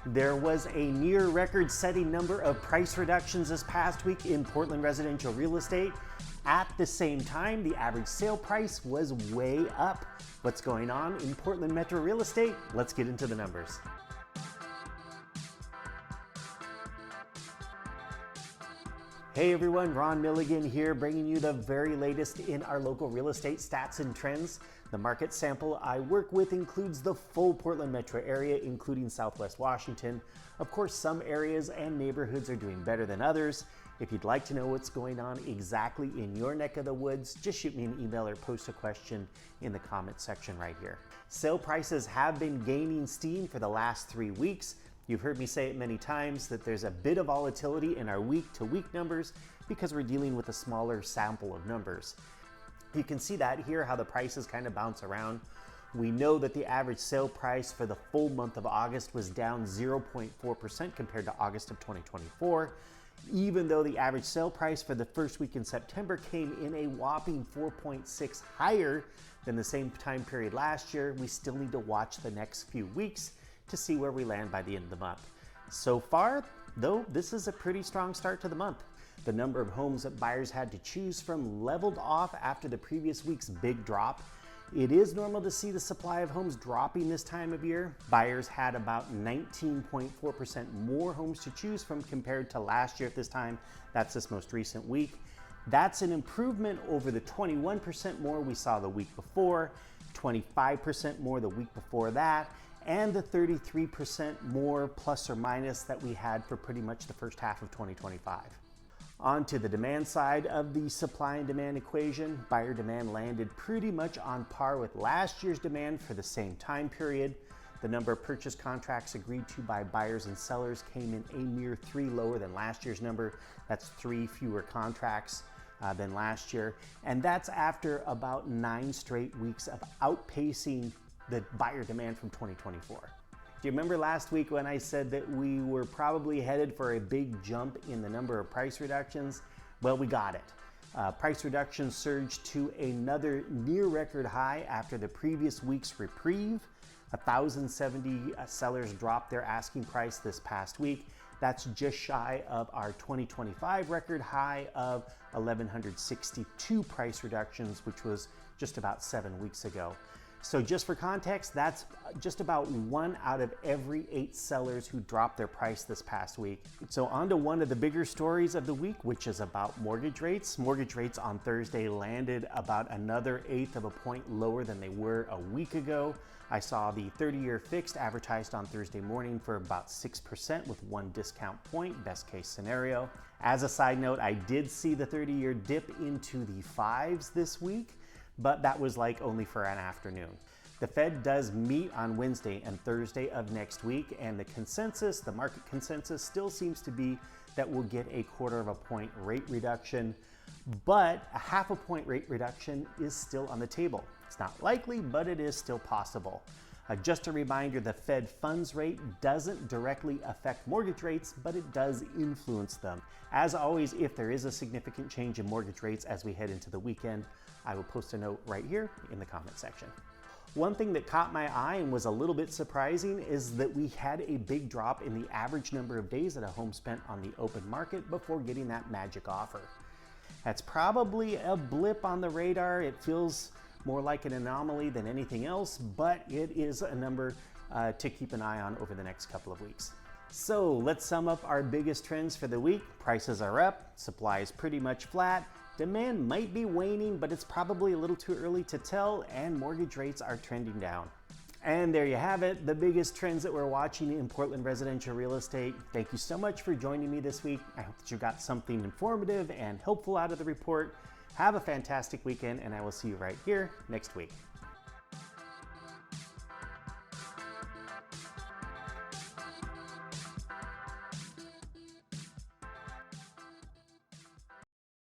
There was a near record-setting number of price reductions this past week in Portland residential real estate. At the same time, the average sale price was way up. What's going on in Portland metro real estate? Let's get into the numbers. Hey everyone, RRMilligan here, bringing you the very latest in our local real estate stats and trends. The market sample I work with includes the full Portland metro area, including Southwest Washington. Of course, some areas and neighborhoods are doing better than others. If you'd like to know what's going on exactly in your neck of the woods, just shoot me an email or post a question in the comment section right here. Sale prices have been gaining steam for the last 3 weeks. You've heard me say it many times that there's a bit of volatility in our week-to-week numbers because we're dealing with a smaller sample of numbers. You can see that here, how the prices kind of bounce around. We know that the average sale price for the full month of August was down 0.4% compared to August of 2024. Even though the average sale price for the first week in September came in a whopping 4.6 higher than the same time period last year, we still need to watch the next few weeks to see where we land by the end of the month. So far, though, this is a pretty strong start to the month. The number of homes that buyers had to choose from leveled off after the previous week's big drop. It is normal to see the supply of homes dropping this time of year. Buyers had about 19.4% more homes to choose from compared to last year at this time. That's this most recent week. That's an improvement over the 21% more we saw the week before, 25% more the week before that, and the 33% more plus or minus that we had for pretty much the first half of 2025. On to the demand side of the supply and demand equation, buyer demand landed pretty much on par with last year's demand for the same time period. The number of purchase contracts agreed to by buyers and sellers came in a mere 3 lower than last year's number. That's 3 fewer contracts than last year. And that's after about 9 straight weeks of outpacing the buyer demand from 2024. Do you remember last week when I said that we were probably headed for a big jump in the number of price reductions? Well, we got it. Price reductions surged to another near record high after the previous week's reprieve. 1,070 sellers dropped their asking price this past week. That's just shy of our 2025 record high of 1,162 price reductions, which was just about 7 weeks ago. So just for context, that's just about 1 out of every 8 sellers who dropped their price this past week. So on to one of the bigger stories of the week, which is about mortgage rates. Mortgage rates on Thursday landed about another 1/8 of a point lower than they were a week ago. I saw the 30-year fixed advertised on Thursday morning for about 6% with 1 discount point, best case scenario. As a side note, I did see the 30-year dip into the 5s this week, but that was like only for an afternoon. The Fed does meet on Wednesday and Thursday of next week, and the market consensus still seems to be that we'll get a 1/4 point rate reduction, but a 1/2 point rate reduction is still on the table. It's not likely, but it is still possible. Just a reminder, the Fed funds rate doesn't directly affect mortgage rates, but it does influence them. As always, if there is a significant change in mortgage rates as we head into the weekend, I will post a note right here in the comment section. One thing that caught my eye and was a little bit surprising is that we had a big drop in the average number of days that a home spent on the open market before getting that magic offer. That's probably a blip on the radar. It feels more like an anomaly than anything else, but it is a number to keep an eye on over the next couple of weeks. So let's sum up our biggest trends for the week. Prices are up, supply is pretty much flat, demand might be waning, but it's probably a little too early to tell, and mortgage rates are trending down. And there you have it, the biggest trends that we're watching in Portland residential real estate. Thank you so much for joining me this week. I hope that you got something informative and helpful out of the report. Have a fantastic weekend, and I will see you right here next week.